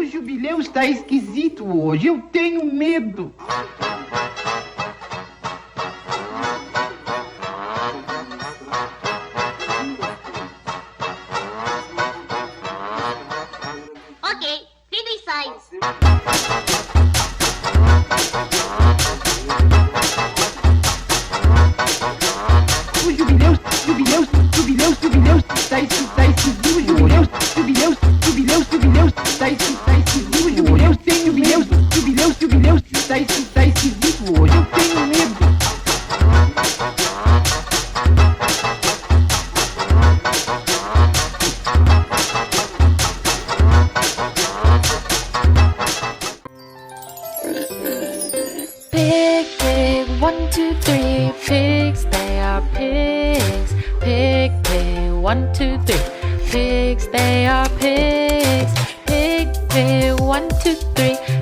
jubileu está esquisito hoje. Eu tenho medo. Ok, fim do ensaio. O jubileu está esquisito. O jubileu está esquisito. O jubileu tem jubileu está esquisito hoje. Eu tenho medo. Pig, pig, 1, 2, 3. Pigs, they are pigs. Pig, pig, 1, 2, 3. Pigs, they are pigs. Pig, pig, 1, 2, 3.